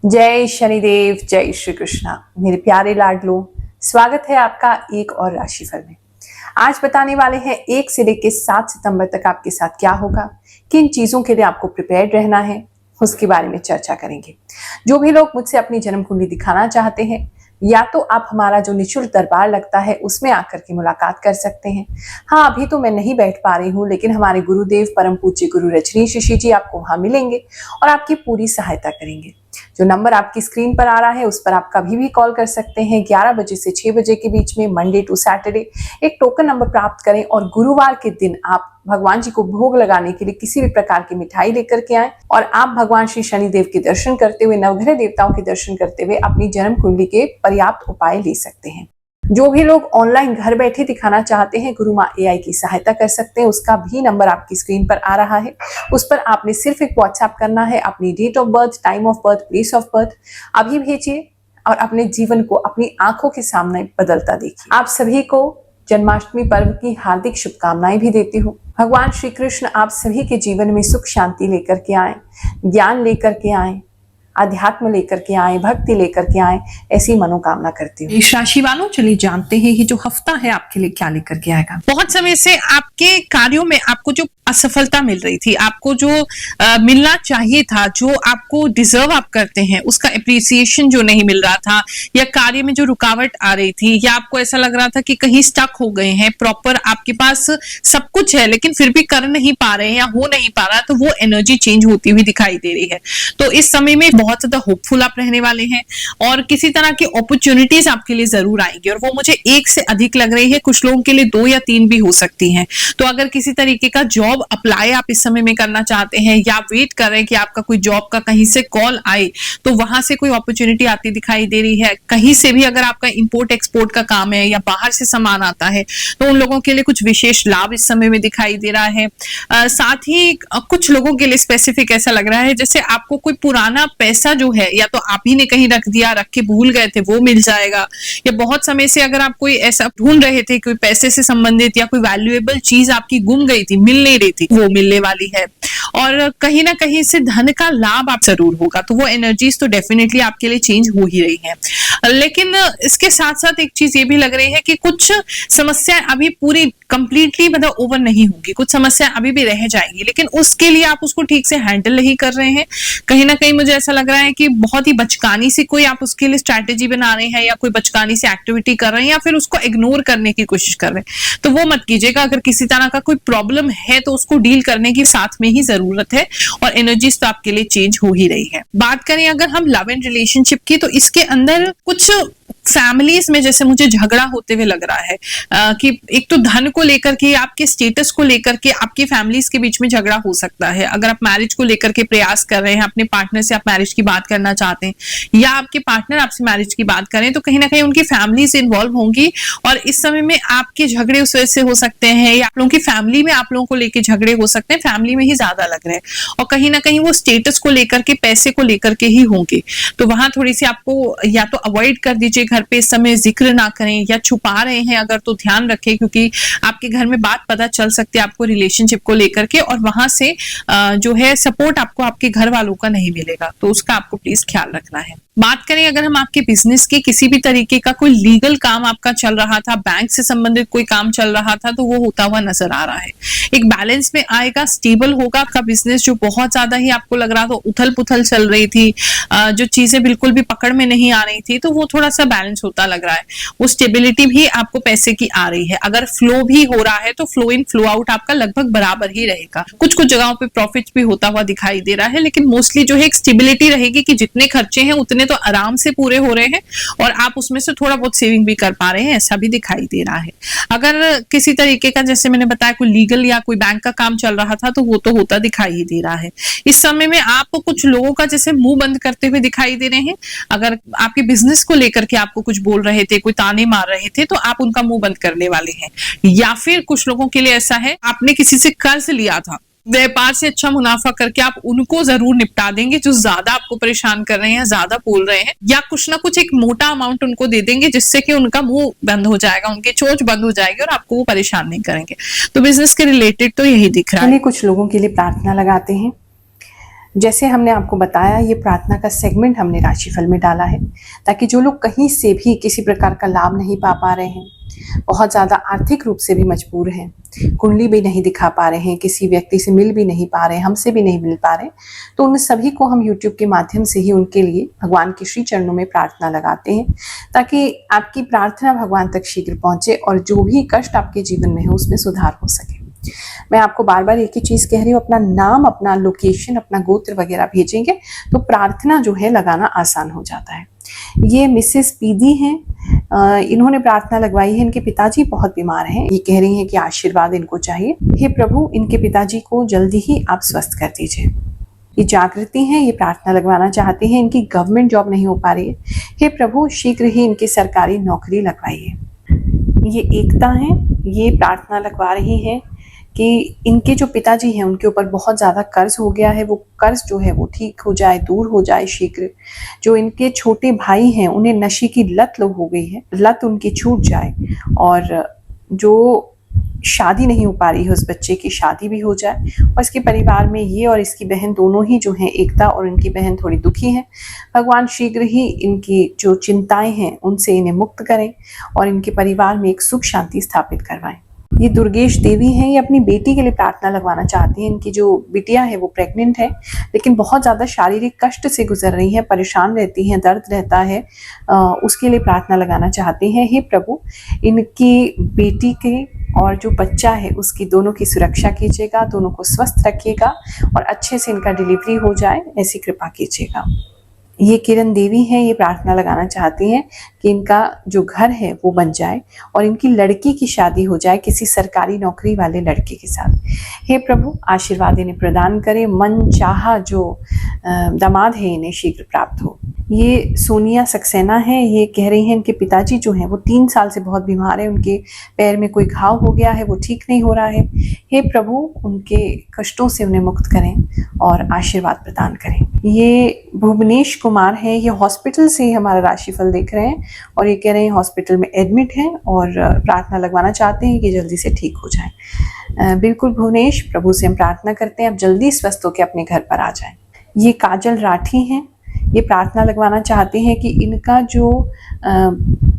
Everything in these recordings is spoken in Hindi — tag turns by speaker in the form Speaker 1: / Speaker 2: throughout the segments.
Speaker 1: जय शनिदेव, जय श्री कृष्णा। मेरे प्यारे लाडलो, स्वागत है आपका एक और राशिफल में। आज बताने वाले हैं 1 से लेकर 7 सितंबर तक आपके साथ क्या होगा, किन चीजों के लिए आपको प्रिपेयर्ड रहना है, उसके बारे में चर्चा करेंगे। जो भी लोग मुझसे अपनी जन्म कुंडली दिखाना चाहते हैं, या तो आप हमारा जो निःशुल्क दरबार लगता है उसमें आकर के मुलाकात कर सकते हैं। हाँ, अभी तो मैं नहीं बैठ पा रही हूँ, लेकिन हमारे गुरुदेव परम पूज्य गुरु रजनीश ऋषि जी आपको वहां मिलेंगे और आपकी पूरी सहायता करेंगे। जो नंबर आपकी स्क्रीन पर आ रहा है उस पर आप कभी भी कॉल कर सकते हैं। 11 बजे से 6 बजे के बीच में, मंडे टू सैटरडे। एक टोकन नंबर प्राप्त करें और गुरुवार के दिन आप भगवान जी को भोग लगाने के लिए किसी भी प्रकार की मिठाई लेकर के आए और आप भगवान श्री शनिदेव के दर्शन करते हुए, नवग्रह देवताओं के दर्शन करते हुए अपनी जन्म कुंडली के पर्याप्त उपाय ले सकते हैं। जो भी लोग ऑनलाइन घर बैठे दिखाना चाहते हैं, गुरु माँ AI की सहायता कर सकते हैं। उसका भी नंबर आपकी स्क्रीन पर आ रहा है। उस पर आपने सिर्फ एक व्हाट्सएप करना है, अपनी date of birth, time of birth, place of birth अभी भेजिए और अपने जीवन को अपनी आंखों के सामने बदलता देखिए। आप सभी को जन्माष्टमी पर्व की हार्दिक शुभकामनाएं भी देती हूँ। भगवान श्री कृष्ण आप सभी के जीवन में सुख शांति लेकर के आए, ज्ञान लेकर के आए, अध्यात्म लेकर के आए, भक्ति लेकर के आए, ऐसी मनोकामना करती हूँ।
Speaker 2: इस राशि वालों, चलिए जानते हैं कि जो हफ्ता है आपके लिए क्या लेकर के आएगा। बहुत समय से आपके कार्यों में आपको जो असफलता मिल रही थी, आपको जो मिलना चाहिए था, जो आपको डिजर्व आप करते हैं, उसका एप्रिसिएशन जो नहीं मिल रहा था, या कार्य में जो रुकावट आ रही थी, या आपको ऐसा लग रहा था कि कहीं स्टक हो गए हैं, प्रॉपर आपके पास सब कुछ है लेकिन फिर भी कर नहीं पा रहे हैं या हो नहीं पा रहा, तो वो एनर्जी चेंज होती हुई दिखाई दे रही है। तो इस समय में बहुत ज्यादा होपफुल आप रहने वाले हैं और किसी तरह की अपॉर्चुनिटीज आपके लिए जरूर आएंगी, और वो मुझे 1 से अधिक लग रही है। कुछ लोगों के लिए 2 या 3 भी हो सकती हैं। तो अगर किसी तरीके का जॉब अप्लाई आप इस समय में करना चाहते हैं, या वेट कर रहे हैं कि आपका कोई जॉब का कहीं से कॉल आए, तो वहां से कोई अपॉर्चुनिटी आती दिखाई दे रही है। कहीं से भी अगर आपका इंपोर्ट एक्सपोर्ट का काम है या बाहर से सामान आता है, तो उन लोगों के लिए कुछ विशेष लाभ इस समय में दिखाई दे रहा है। साथ ही कुछ लोगों के लिए स्पेसिफिक ऐसा लग रहा है जैसे आपको कोई पुराना पैसा जो है, या तो आप ही ने कहीं रख दिया, रख के भूल गए थे, वो मिल जाएगा। या बहुत समय से अगर आप कोई ऐसा ढूंढ रहे थे, कोई पैसे से संबंधित या कोई वैल्यूएबल चीज आपकी गुम गई थी, मिल नहीं रही थी, वो मिलने वाली है। और कहीं ना कहीं से धन का लाभ आप जरूर होगा। तो वो एनर्जीज तो डेफिनेटली आपके लिए चेंज हो ही रही है। लेकिन इसके साथ साथ एक चीज ये भी लग रही है कि कुछ समस्याएं अभी पूरी कंप्लीटली मतलब ओवर नहीं होगी, कुछ समस्याएं अभी भी रह जाएंगी, लेकिन उसके लिए आप उसको ठीक से हैंडल नहीं कर रहे हैं। कहीं ना कहीं मुझे ऐसा लग रहा है कि बहुत ही बचकानी से कोई आप उसके लिए स्ट्रैटेजी बना रहे हैं, या कोई बचकानी से एक्टिविटी कर रहे हैं, या फिर उसको इग्नोर करने की कोशिश कर रहे हैं। तो वो मत कीजिएगा। अगर किसी तरह का कोई प्रॉब्लम है तो उसको डील करने की साथ में ही जरूरत है, और एनर्जीज तो आपके लिए चेंज हो ही रही है। बात करें अगर हम लव एंड रिलेशनशिप की, तो इसके अंदर कुछ फैमिलीज में जैसे मुझे झगड़ा होते हुए लग रहा है कि एक तो धन को लेकर के, आपके स्टेटस को लेकर के आपकी फैमिलीज के बीच में झगड़ा हो सकता है। अगर आप मैरिज को लेकर के प्रयास कर रहे हैं, अपने पार्टनर से आप मैरिज की बात करना चाहते हैं, या आपके पार्टनर आपसे मैरिज की बात करें, तो कहीं ना कहीं उनकी फैमिलीज इन्वॉल्व होंगी, और इस समय में आपके झगड़े उस वजह से हो सकते हैं, या आप लोगों की फैमिली में आप लोगों को लेकर झगड़े हो सकते हैं। फैमिली में ही ज्यादा लग रहे हैं, और कहीं ना कहीं वो स्टेटस को लेकर के, पैसे को लेकर के ही होंगे। तो वहां थोड़ी सी आपको या तो अवॉइड कर दीजिए, घर पे इस समय जिक्र ना करें, या छुपा रहे हैं अगर तो ध्यान रखें, क्योंकि आपके घर में बात पता चल सकती है आपको रिलेशनशिप को लेकर के, और वहां से जो है सपोर्ट आपको आपके घर वालों का नहीं मिलेगा। तो उसका आपको प्लीज ख्याल रखना है। बात करें अगर हम आपके बिजनेस की, किसी भी तरीके का कोई लीगल काम आपका चल रहा था, बैंक से संबंधित कोई काम चल रहा था, तो वो होता हुआ नजर आ रहा है। एक बैलेंस में आएगा, स्टेबल होगा आपका बिजनेस। जो बहुत ज्यादा ही आपको लग रहा था उथल पुथल चल रही थी, जो चीजें बिल्कुल भी पकड़ में नहीं आ रही थी, तो वो थोड़ा सा बैलेंस होता लग रहा है। वो स्टेबिलिटी भी आपको पैसे की आ रही है। अगर फ्लो भी हो रहा है तो फ्लो इन फ्लो आउट आपका लगभग बराबर ही रहेगा। कुछ कुछ जगहों पे प्रॉफिट भी होता हुआ दिखाई दे रहा है, लेकिन मोस्टली जो है एक स्टेबिलिटी रहेगी कि जितने खर्चे हैं उतने तो आराम से पूरे हो रहे हैं, और आप उसमें से थोड़ा बहुत सेविंग भी कर पा रहे हैं, ऐसा भी दिखाई दे रहा है। अगर किसी तरीके का, जैसे मैंने बताया, कोई लीगल या कोई बैंक का काम चल रहा था, तो वो तो होता दिखाई ही दे रहा है। इस समय में आप कुछ लोगों का जैसे मुंह बंद करते हुए दिखाई दे रहे हैं। अगर आपके बिजनेस को लेकर के आपको कुछ बोल रहे थे, कोई ताने मार रहे थे, तो आप उनका मुंह बंद करने वाले हैं। या फिर कुछ लोगों के लिए ऐसा है, आपने किसी से कर्ज लिया था, व्यापार से अच्छा मुनाफा करके आप उनको जरूर निपटा देंगे जो ज्यादा आपको परेशान कर रहे हैं, ज्यादा बोल रहे हैं, या कुछ ना कुछ एक मोटा अमाउंट उनको दे देंगे, जिससे कि उनका मुंह बंद हो जाएगा, उनकी चोंच बंद हो जाएगी, और आपको वो परेशान नहीं करेंगे। तो बिजनेस के रिलेटेड तो यही दिख रहा है।
Speaker 1: कुछ लोगों के लिए प्रार्थना लगाते हैं। जैसे हमने आपको बताया, ये प्रार्थना का सेगमेंट हमने राशिफल में डाला है ताकि जो लोग कहीं से भी किसी प्रकार का लाभ नहीं पा रहे हैं, बहुत ज़्यादा आर्थिक रूप से भी मजबूर हैं, कुंडली भी नहीं दिखा पा रहे हैं, किसी व्यक्ति से मिल भी नहीं पा रहे हैं, हमसे भी नहीं मिल पा रहे, तो उन सभी को हम YouTube के माध्यम से ही उनके लिए भगवान के श्री चरणों में प्रार्थना लगाते हैं ताकि आपकी प्रार्थना भगवान तक शीघ्र पहुंचे और जो भी कष्ट आपके जीवन में है उसमें सुधार हो सके। मैं आपको बार बार एक ही चीज कह रही हूँ, अपना नाम, अपना लोकेशन, अपना गोत्र वगैरह भेजेंगे तो प्रार्थना जो है लगाना आसान हो जाता है। ये मिसेस पीदी हैं, इन्होंने प्रार्थना लगवाई है। इनके पिताजी बहुत बीमार हैं, ये कह रही हैं कि आशीर्वाद इनको चाहिए। हे प्रभु, इनके पिताजी को जल्दी ही आप स्वस्थ कर दीजिए। ये जागृति हैं, ये प्रार्थना लगवाना चाहती हैं, इनकी गवर्नमेंट जॉब नहीं हो पा रही है। हे प्रभु, शीघ्र ही इनकी सरकारी नौकरी लगवाइए। ये एकता है, ये प्रार्थना लगवा रही हैं कि इनके जो पिताजी हैं उनके ऊपर बहुत ज़्यादा कर्ज हो गया है, वो कर्ज जो है वो ठीक हो जाए, दूर हो जाए शीघ्र। जो इनके छोटे भाई हैं उन्हें नशे की लत हो गई है, लत उनकी छूट जाए और जो शादी नहीं हो पा रही है उस बच्चे की शादी भी हो जाए। और इसके परिवार में ये और इसकी बहन दोनों ही जो हैं, एकता और इनकी बहन थोड़ी दुखी हैं। भगवान शीघ्र ही इनकी जो चिंताएं हैं उनसे इन्हें मुक्त करें और इनके परिवार में एक सुख शांति स्थापित करवाएं। ये दुर्गेश देवी हैं, ये अपनी बेटी के लिए प्रार्थना लगवाना चाहती हैं। इनकी जो बिटिया है वो प्रेग्नेंट है लेकिन बहुत ज़्यादा शारीरिक कष्ट से गुजर रही है, परेशान रहती हैं, दर्द रहता है, उसके लिए प्रार्थना लगाना चाहती हैं। हे प्रभु, इनकी बेटी के और जो बच्चा है उसकी दोनों की सुरक्षा कीजिएगा, दोनों को स्वस्थ रखिएगा और अच्छे से इनका डिलीवरी हो जाए, ऐसी कृपा कीजिएगा। ये किरण देवी हैं, ये प्रार्थना लगाना चाहती हैं कि इनका जो घर है वो बन जाए और इनकी लड़की की शादी हो जाए किसी सरकारी नौकरी वाले लड़के के साथ। हे प्रभु, आशीर्वाद इन्हें प्रदान करें, मन चाहा जो दामाद है इन्हें शीघ्र प्राप्त हो। ये सोनिया सक्सेना है, ये कह रही हैं इनके पिताजी जो हैं वो 3 साल से बहुत बीमार है, उनके पैर में कोई घाव हो गया है, वो ठीक नहीं हो रहा है। हे प्रभु, उनके कष्टों से उन्हें मुक्त करें और आशीर्वाद प्रदान करें। ये भुवनेश कुमार है, ये हॉस्पिटल से ही हमारा राशिफल देख रहे हैं और ये कह रहे हैं हॉस्पिटल में एडमिट हैं और प्रार्थना लगवाना चाहते हैं कि जल्दी से ठीक हो जाए। बिल्कुल भुवनेश, प्रभु से हम प्रार्थना करते हैं आप जल्दी स्वस्थ होकर अपने घर पर आ जाएं। ये काजल राठी हैं, ये प्रार्थना लगवाना चाहते हैं कि इनका जो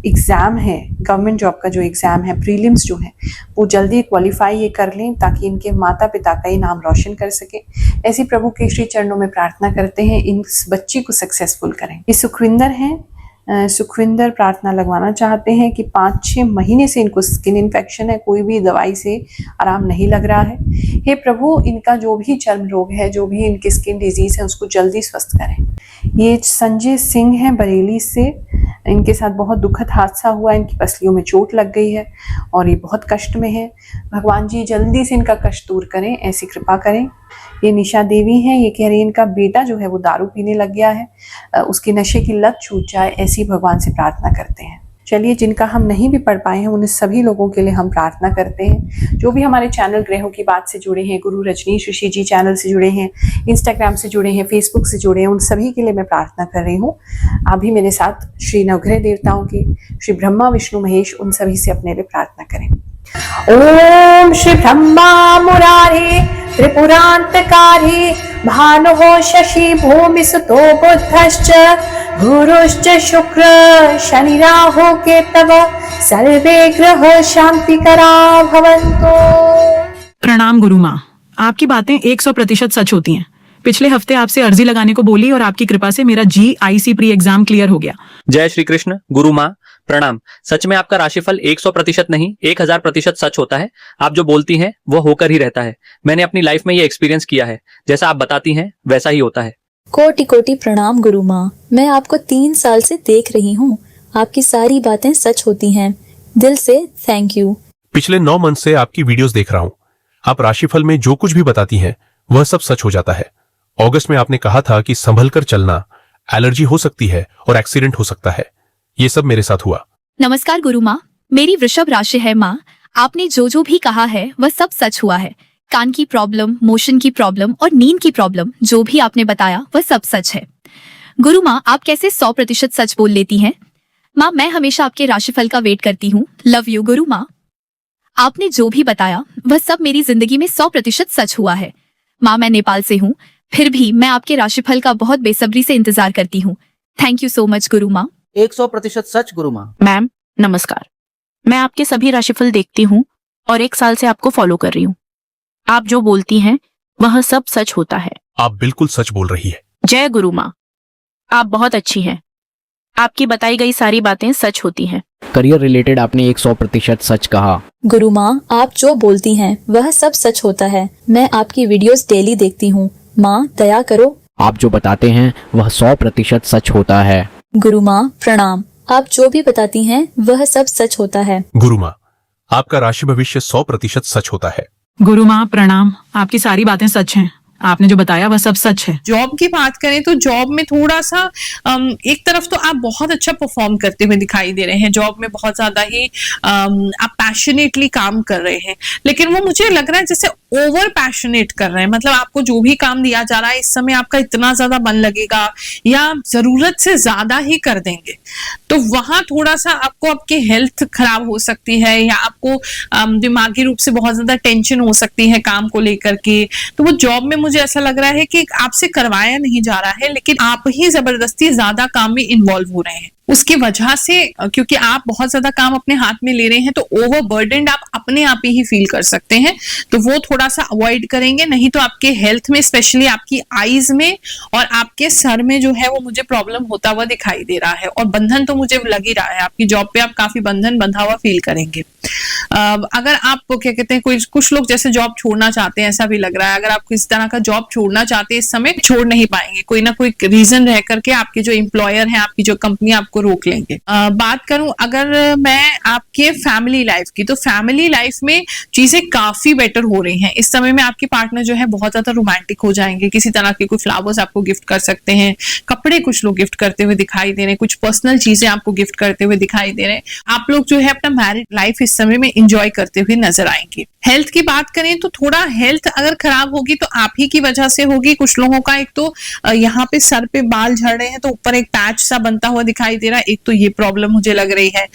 Speaker 1: एग्ज़ाम है, गवर्नमेंट जॉब का जो एग्ज़ाम है, प्रीलिम्स जो है, वो जल्दी क्वालिफाई ये कर लें ताकि इनके माता पिता का ही नाम रोशन कर सके। ऐसी प्रभु के श्री चरणों में प्रार्थना करते हैं इस बच्ची को सक्सेसफुल करें। ये सुखविंदर हैं, सुखविंदर प्रार्थना लगवाना चाहते हैं कि 5-6 महीने से इनको स्किन इन्फेक्शन है, कोई भी दवाई से आराम नहीं लग रहा है। हे प्रभु, इनका जो भी चर्म रोग है, जो भी इनकी स्किन डिजीज है, उसको जल्दी स्वस्थ करें। ये संजय सिंह हैं बरेली से, इनके साथ बहुत दुखद हादसा हुआ, इनकी पसलियों में चोट लग गई है और ये बहुत कष्ट में है। भगवान जी जल्दी से इनका कष्ट दूर करें, ऐसी कृपा करें। ये निशा देवी हैं, ये कह रही है इनका बेटा जो है वो दारू पीने लग गया है, उसकी नशे की लत छूट जाए, ऐसी भगवान से प्रार्थना करते हैं। चलिए, जिनका हम नहीं भी पढ़ पाए हैं उन सभी लोगों के लिए हम प्रार्थना करते हैं। जो भी हमारे चैनल ग्रहों की बात से जुड़े हैं, गुरु रजनीश ऋषि जी चैनल से जुड़े हैं, इंस्टाग्राम से जुड़े हैं, फेसबुक से जुड़े हैं, उन सभी के लिए मैं प्रार्थना कर रही हूँ। आप भी मेरे साथ श्री नवग्रह देवताओं की, श्री ब्रह्मा विष्णु महेश, उन सभी से अपने लिए प्रार्थना करें। ओम श्री ब्रह्मा मुरारी त्रिपुरांतकारी भानुः शशि भूमि सुतो बुद्धश्च गुरुश्च शुक्र शनि राहु केतव सर्वे ग्रह शांतिकरा भवन्तु।
Speaker 3: प्रणाम गुरु माँ, आपकी बातें 100% सच होती हैं। पिछले हफ्ते आपसे अर्जी लगाने को बोली और आपकी कृपा से मेरा GIC प्री एग्जाम क्लियर हो गया।
Speaker 4: जय श्री कृष्ण। गुरु माँ प्रणाम। सच में आपका राशिफल 100% नहीं 1000% सच होता है। आप जो बोलती हैं वो होकर ही रहता है। मैंने अपनी लाइफ में ये एक्सपीरियंस किया है, जैसा आप बताती हैं वैसा ही होता है।
Speaker 5: कोटि कोटि प्रणाम गुरु माँ, मैं आपको 3 साल से देख रही हूँ, आपकी सारी बातें सच होती हैं। दिल से थैंक यू।
Speaker 6: पिछले 9 मंथ से आपकी वीडियोस देख रहा हूँ। आप राशिफल में जो कुछ भी बताती हैं वह सब सच हो जाता है। अगस्त में आपने कहा था कि संभल कर चलना, एलर्जी हो सकती है और एक्सीडेंट हो सकता है। ये सब मेरे साथ हुआ।
Speaker 7: नमस्कार गुरु माँ, मेरी वृषभ राशि है माँ। आपने जो भी कहा है वह सब सच हुआ है। कान की प्रॉब्लम, मोशन की प्रॉब्लम और नींद की प्रॉब्लम, जो भी आपने बताया वह सब सच है। गुरु माँ, आप कैसे 100% सच बोल लेती हैं? माँ, मैं हमेशा आपके राशिफल का वेट करती हूँ। लव यू गुरु माँ। आपने जो भी बताया वह सब मेरी जिंदगी में 100% सच हुआ है। माँ, मैं नेपाल से हूँ। फिर भी मैं आपके राशिफल का बहुत बेसब्री से इंतजार करती हूँ। थैंक यू सो मच गुरु माँ।
Speaker 8: 100% सच गुरु माँ।
Speaker 9: मैम नमस्कार, मैं आपके सभी राशिफल देखती हूँ और 1 साल से आपको फॉलो कर रही हूँ। आप जो बोलती हैं वह सब सच होता है।
Speaker 6: आप बिल्कुल सच बोल रही है।
Speaker 9: जय गुरु माँ, आप बहुत अच्छी हैं। आपकी बताई गई सारी बातें सच होती हैं।
Speaker 8: करियर रिलेटेड आपने 100% सच कहा।
Speaker 5: गुरु माँ, आप जो बोलती हैं वह सब सच होता है। मैं आपकी वीडियोस डेली देखती हूँ। माँ दया करो।
Speaker 8: आप जो बताते हैं वह 100% सच होता है।
Speaker 5: गुरु माँ प्रणाम। आप जो भी बताती हैं वह सब सच होता है।
Speaker 6: गुरु माँ, आपका राशि भविष्य 100% सच होता है।
Speaker 3: गुरु माँ प्रणाम, आपकी सारी बातें सच हैं। आपने जो बताया वह सब सच है।
Speaker 2: जॉब की बात करें तो जॉब में थोड़ा सा एक तरफ तो आप बहुत अच्छा परफॉर्म करते हुए दिखाई दे रहे हैं, जॉब में बहुत ज्यादा ही आप पैशनेटली काम कर रहे हैं, लेकिन वो मुझे लग रहा है जैसे ओवर पैशनेट कर रहे हैं। मतलब आपको जो भी काम दिया जा रहा है इस समय आपका इतना ज्यादा मन लगेगा या जरूरत से ज्यादा ही कर देंगे, तो वहां थोड़ा सा आपको आपकी हेल्थ खराब हो सकती है या आपको दिमागी रूप से बहुत ज्यादा टेंशन हो सकती है काम को लेकर के। तो वो जॉब में मुझे ऐसा लग रहा है कि आपसे करवाया नहीं जा रहा है, लेकिन आप ही जबरदस्ती ज्यादा काम में इन्वॉल्व हो रहे हैं। उसकी वजह से क्योंकि आप बहुत ज्यादा काम अपने हाथ में ले रहे हैं तो ओवरबर्डन्ड आप अपने आप ही फील कर सकते हैं, तो वो थोड़ा सा अवॉइड करेंगे। नहीं तो आपके हेल्थ में, स्पेशली आपकी आईज में और आपके सर में जो है वो मुझे प्रॉब्लम होता हुआ दिखाई दे रहा है। और बंधन तो मुझे लग ही रहा है, आपकी जॉब पे आप काफी बंधन बंधा हुआ फील करेंगे। अगर आप क्या कहते हैं, कुछ लोग जैसे जॉब छोड़ना चाहते हैं, ऐसा भी लग रहा है। अगर आप किस तरह का जॉब छोड़ना चाहते हैं इस समय, छोड़ नहीं पाएंगे। कोई ना कोई रीजन रह करके आपके जो एम्प्लॉयर है, आपकी जो कंपनी आपको रोक लेंगे। बात करूं अगर मैं आपके फैमिली लाइफ की, तो फैमिली लाइफ में चीजें काफी बेटर हो रही हैं। इस समय में आपके पार्टनर जो है बहुत ज्यादा रोमांटिक हो जाएंगे। किसी तरह के कोई फ्लावर्स आपको गिफ्ट कर सकते हैं, कपड़े कुछ लोग गिफ्ट करते हुए दिखाई दे रहे हैं, कुछ पर्सनल चीजें आपको गिफ्ट करते हुए दिखाई दे रहे हैं। आप लोग जो है अपना मैरिड लाइफ इस समय में एंजॉय करते हुए नजर आएंगे। हेल्थ की बात करें तो थोड़ा हेल्थ अगर खराब होगी तो आप ही की वजह से होगी। कुछ लोगों का एक तो यहाँ पे सर पे बाल झड़ रहे हैं तो ऊपर एक पैच सा बनता हुआ दिखाई दे रहा है, एक तो ये प्रॉब्लम मुझे लग रही है।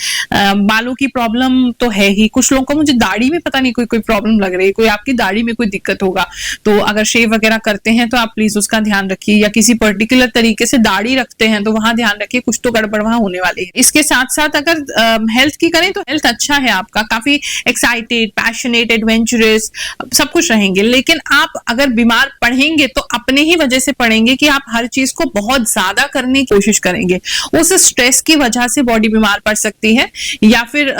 Speaker 2: बालों की प्रॉब्लम तो है ही। कुछ लोगों को मुझे दाढ़ी में पता नहीं कोई प्रॉब्लम लग रही है, कोई आपकी दाढ़ी में कोई दिक्कत होगा। तो अगर शेव वगैरह करते हैं तो आप प्लीज उसका ध्यान रखिए, या किसी पर्टिकुलर तरीके से दाढ़ी रखते हैं तो वहां ध्यान रखिए, कुछ तो गड़बड़ वहां होने वाली है। इसके साथ साथ अगर हेल्थ की करें तो हेल्थ अच्छा है आपका, काफी एक्साइटेड, पैशनेट, एडवेंचरस सब कुछ रहेंगे। लेकिन आप अगर बीमार पड़ेंगे तो अपने ही वजह से पड़ेंगे कि आप हर चीज को बहुत ज्यादा करने की कोशिश करेंगे। उस स्ट्रेस की वजह से बॉडी बीमार पड़ सकती है, या फिर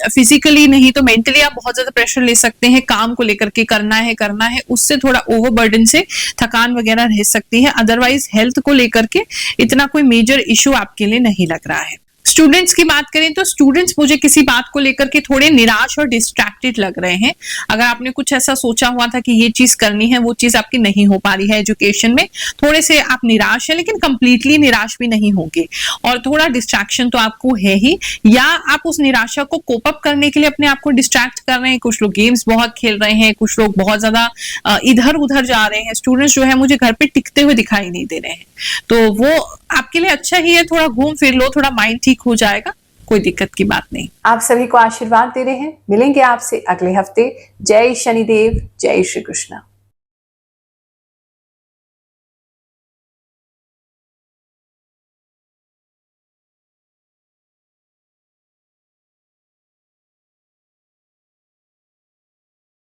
Speaker 2: फिजिकली नहीं तो मेंटली आप बहुत ज्यादा प्रेशर ले सकते हैं। काम को लेकर के करना है, उससे थोड़ा ओवरबर्डन से थकान वगैरह रह सकती है। अदरवाइज हेल्थ को लेकर के इतना कोई मेजर इशू आपके लिए नहीं लग रहा है। स्टूडेंट्स की बात करें तो स्टूडेंट्स मुझे किसी बात को लेकर के थोड़े निराश और डिस्ट्रैक्टेड लग रहे हैं। अगर आपने कुछ ऐसा सोचा हुआ था कि ये चीज करनी है, वो चीज आपकी नहीं हो पा रही है एजुकेशन में, थोड़े से आप निराश हैं, लेकिन कंप्लीटली निराश भी नहीं होंगे। और थोड़ा डिस्ट्रैक्शन तो आपको है ही, या आप उस निराशा को कोप अप करने के लिए अपने आप को डिस्ट्रैक्ट कर रहे हैं। कुछ लोग गेम्स बहुत खेल रहे हैं, कुछ लोग बहुत ज्यादा इधर उधर जा रहे हैं। स्टूडेंट्स जो है मुझे घर पे टिकते हुए दिखाई नहीं दे रहे हैं, तो वो आपके लिए अच्छा ही है। थोड़ा घूम फिर लो, थोड़ा माइंड ठीक हो जाएगा, कोई दिक्कत की बात नहीं।
Speaker 1: आप सभी को आशीर्वाद दे रहे हैं। मिलेंगे आपसे अगले हफ्ते। जय शनिदेव, जय श्री कृष्ण।